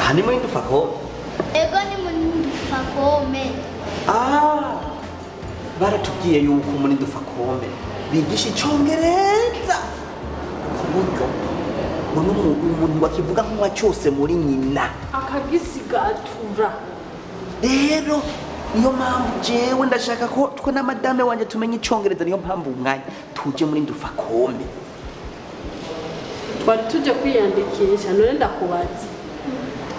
aha ni muri Ndufacom. Ego ni muri Ndufacom. Baratubwiye yuko muri Ndufacom bigisha icongereza kuburyo umuntu bakivuga nk'uwa cyose muri nyina akagisigatura. Rero niyo mpamvu jewe ndashaka ko twe na madame wanje tumenye icongereza, niyo mpamvu umwanya tuje muri Ndufacom. Twari tuje kwiyandikisha, none ndakubaza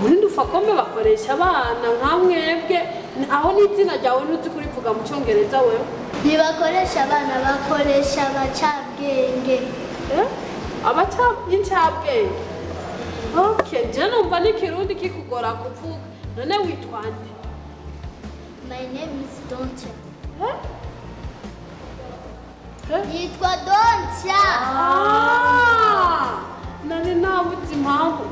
muri Ndufacom bakoresha abana nka mwebwe, aho n'izina ryawe nuzi kurivuga mu cyongereza wewe? Ntibakoresha abana, bakoresha abacabwenge. Abacabwenge? Okay, je numva n'ikirundi kikugora kuvuga. None witwa nde? My name is Donthia. Yitwa Donthia. Nani nabuze impamvu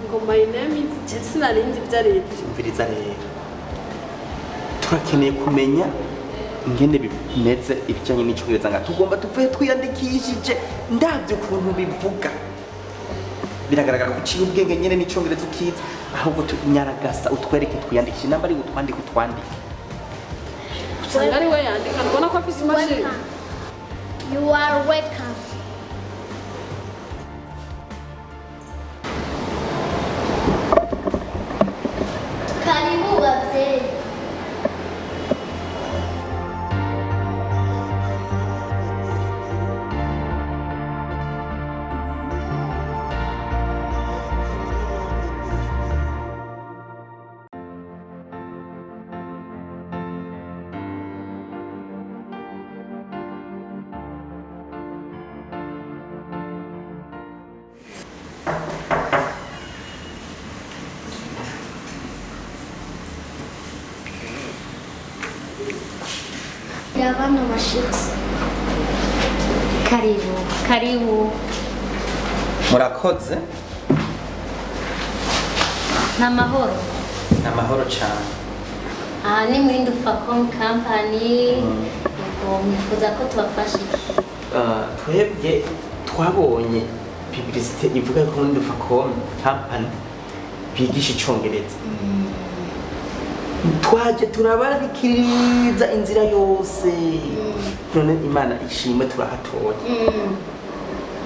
ngo my name is Jesse narindi byaretse. Umviriza rero, turakeneye kumenya ingene bimeze ibijanye n'icongereza, nga tugomba tuvuye twiyandikishije ndavyo ukuntu bivuga. Biragaragara ko uciye ubwenge nyene n'icongereza ukiza, ahubwo tunyaragasa utwereke twiyandikishe, namba ari utwandike utwandike. Usanga ari we yandika, mbona ko afise imashini. You are welcome. Karibu wazee. Yabana mashitsi. Karibu. Murakoze. Namahoro cyane. Aha ni muri Ndufacom Company. Mwifuza ko tubafasha iki? Twebwe twabonye publicité ivuga ko muri Ndufacom Company bigisha icongereza. Twaje turabarikiriza inzira yose, none Imana ishimwe turahatoye.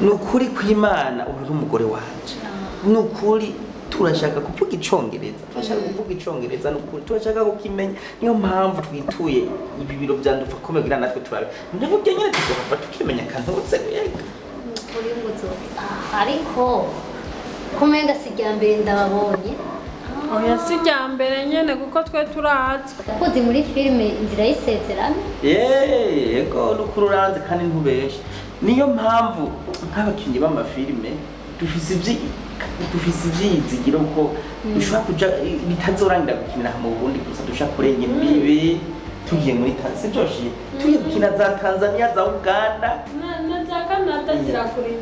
Nukuri kw'Imana uri n'umugore wanje, nukuri turashaka kuvuga icongereza, nukuri turashaka kukimenya, niyo mpamvu twituye ibi biro bya Ndufacom kugira natwe turabe nabo byenyene tuzofata tukimenya kantutse yega. Nukuri muzo ariko kumenga sijyambere ndababonye. Oya sijyambere nyene kuko twe turazi. Kuzi muri filime inzira y'isezerano? Yego nukuri uranze kandi ntubeshe. Niyo mpamvu nk'abakinyi b'amafilime dufise ivyizigiro ko dushobora kuja bitazorangira gukinira mu Burundi gusa, dushaka kurenga imbibe tugiye muri Tanzania, tugiye gukina za Tanzania, za Uganda na za Canada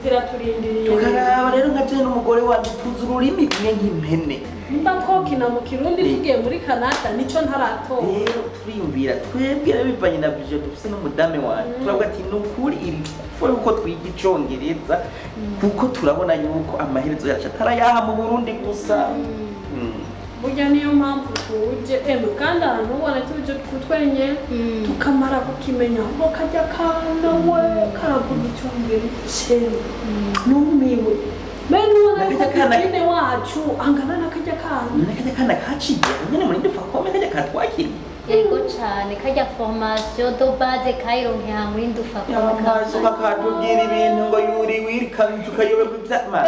ziraturindiriye. Tukaraba rero nka je n'umugore wanje tuzi ururimi rumwe nk'impene. Mba twokina mu Kirundi tugiye muri Canada nico ntaratora. Rero turiyumvira twebwe rero bivanye na vision dufise n'umudame wanje, turavuga ati nukuri iri fo yuko twiga icongereza kuko turabona yuko amaherezo yacu atarayaha mu Burundi gusa. Burya niyo mpamvu tuje kandi ahantu ubona tuje kutwenye tukamara kukimenya ngo kajya kana we karavuga icongereza numiwe. Bene ubona kana wacu angana nakajya kana kaciye nyene muri Ndufacom kajya katwakiriye. Yego cyane kajya formation do base kaironke ha muri Ndufacom. Amaso bakatubwira ibintu ngo yuri welcome tukayoberwa ivyama.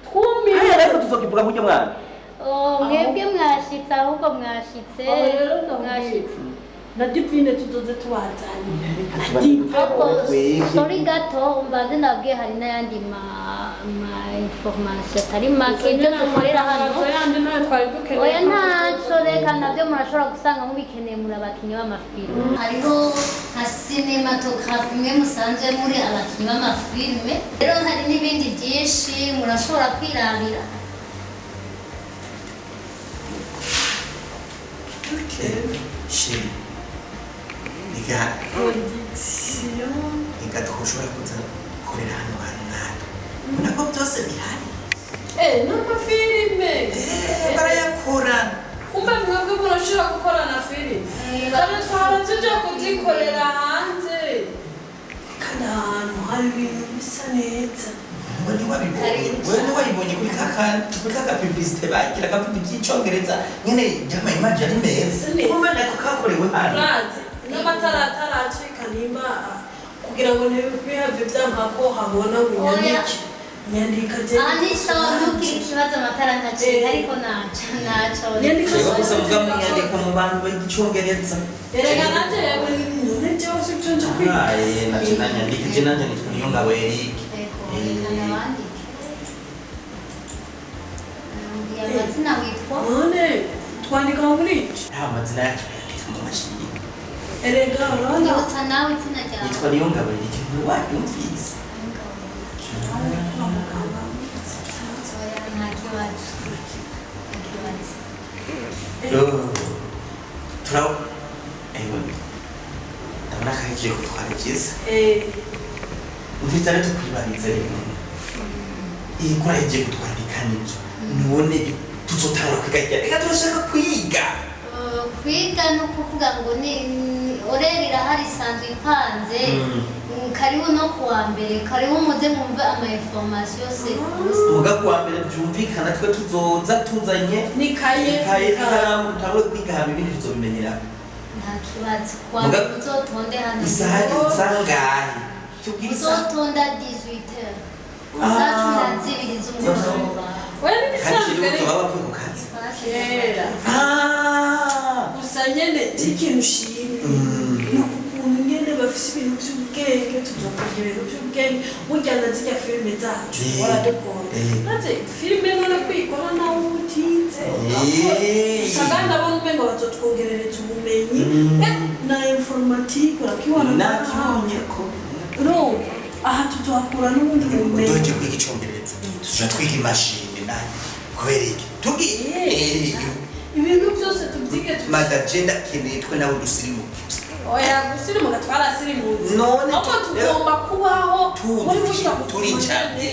Twumire. Rero tuzokivuga mu mwana. Mwebwe mwashitse ahubwo mwashitse. Na divine tuzoze tubazanye. Sorry gato mbaze nabwiye hari n'ayandi ma information tari make ibyo dukorera hano. Oya ntaco reka nabyo murashobora gusanga mubikeneye muri abakinyi b'amafilme. Hariho nka cinematographe mwe musanzwe muri abakinyi b'amafilme. Rero hari n'ibindi byinshi murashobora kwirabira. Shiri. Nika tukushobora kuza korera hano hantu natwe. Ubona ko byose bihari. n'amafilime barayakora kumbe mwebwe murashobora gukora na filime kandi twaratujya kuzikorera hanze kandi ahantu hari ibintu bisa neza wewe wayibonye kuri kaka publicité bagira kavuga iby'icongereza nyene jama image ari meza kumbe nako kakorewe hano n'amatara ataracika nimba kugira ngo ntibihave byamako habona bunyandike nyandika je ani sawa ntukiri ikibazo amatara ntacika ariko naco nyandika gusa muga munyandiko mu bantu b'icongereza erega nanje yewe none byose byo nje kwiga naje nanyandika je nanje nitwa Niyongabo Eric amazina witwa none twandika muri iki nta mazina yacu yandika mu mashini erega urabona yibutsa nawe izina ryawe nitwa Niyongabo Eric wayumvise turabo ndabona ko agiye gutwara byiza mvitse ari tukwibariza rero iyi kora yagiye gutwandika nibyo none tuzotangura kwiga reka turashaka kwiga no kuvuga ngo ni oreri irahari isanzwe ipanze karibu no kuwa mbere karibu muze mwumve ama information yose muga kuwa mbere byumvikana twe tuzoza tuzanye nikaye ikaramu tangure kwiga hama ibindi tuzobimenyera nta kibazo kwa uzotonde hano isaha zangahe tubwire uzotonda 18h uzacu nazibiri z'umugoroba wewe bisanzwe rero baba ku kazi kera gusa nyene ikintu ushimye ukuntu nyene bafise ibintu by'ubwenge tuzokugira ibintu by'ubwenge burya nazijya filime zacu waradukunda maze filime none kwikora nawe utize usanga ndabona umengo bazotwongerereza ubumenyi na informatique urakibona nakibonye ko aha tuzohakura n'ubundi bumenyi tuje kwiga icongereza tuja twiga imashini nayo kubera iki tugiye ibintu byose tubyige madagenda keneye twe nawe dusirimuke oya gusirimuka twarasirimutse none ahubwo tugomba kubaho muri burya turi icabye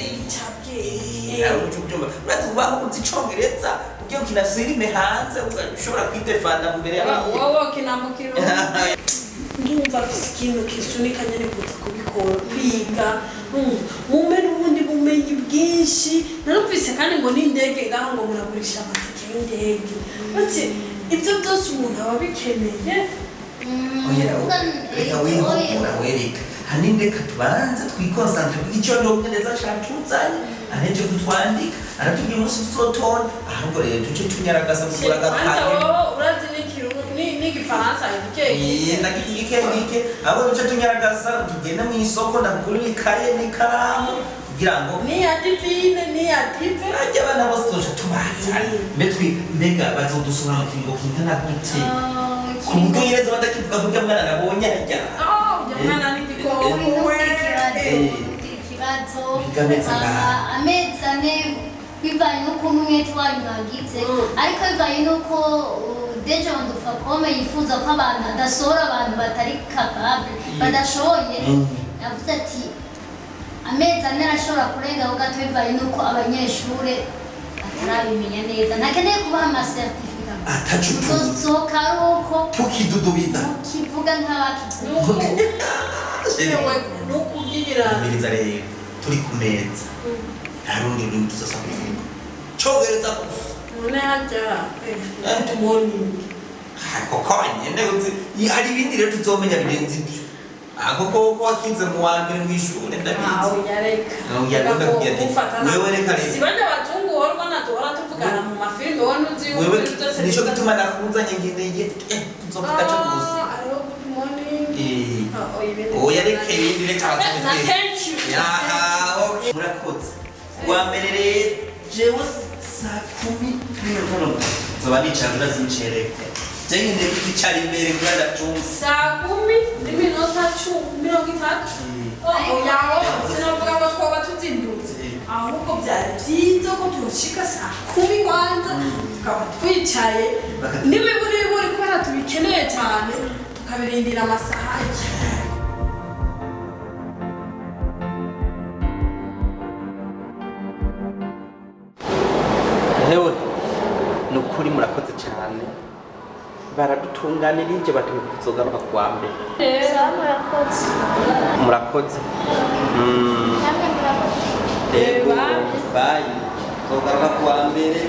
uratubaho uzi icongereza ugiye ukina filime hanze ushobora kwidefanda mu mbere y'abandi wowe ukina mu kirundi ndumva afise ikintu kisunika nyene kuza kubikora kwiga mume n'ubundi bumenyi bwinshi narumvise kandi ngo n'indege ngaho ngo muragurisha amatike y'indege ati ibyo byose umuntu aba bikeneye reka wihugura wereka hanini reka tubanze twikonsantre icongereza catuzanye aheje kutwandika aratubwira umunsi tuzotonda ahubwo rero tuje tunyaragasa kugura agapande urazi n'igifaransa nagike ahubwo duce tunyaragasa tugenda mu isoko ndakugurira ikaye n'ikaramu kugira ngo niya divine niya dive ajya abana bose tuje tubanza mbega bazodusura mu kiringo kingana gute ku bwongereza badakivuga kurya mwana nabonye ajya mwana n'igikongwe amezi ane bivanye n'ukuntu umwete wanyu bagize ariko bivanye n'uko deje Ndufacom yifuza ko abantu adasohora abantu batari capable badashoboye yavuze ati amezi ane arashobora kurengaho gato bivanye n'uko abanyeshure batarabimenya neza ntakeneye kubaha amasertifika tuzosohoka ari uko tukidudubiza tukivuga nk'abakivuga Miriza rero turi ku meza nta rundi rurimi tuzasa kuvuga congereza gusa none hajya morning koko nyene hari ibindi rero tuzomenya birenze ibyo koko ko wakinze mu wa mbere mw'ishure ndabizi wewe reka rero sibajya batungu horwa naduhora tuvugana mu mafilime wowe nuzi wewe nico gituma nakunzanye ngeneye tuzovuga cyo gusa oya reka ibindi reka murakoze wa mbere rero jewe saa 10 zoba nicara urazincereke jenye ndebe kwicara imbere kurada cyumva saa 10 n'iminota 30 oya sinavuga ngo twaba tuzindutse ahubwo byari byiza ko tushika saa 10 kwanza tukaba twicaye n'imiburiburi kubera tubikeneye cyane tukabirindira amasaha batunganirije batuzogaruka kuwa mbere. Sawa murakoze. Murakoze. Namwe murakoze. Yego, bye. Tuzogaruka kuwa mbere.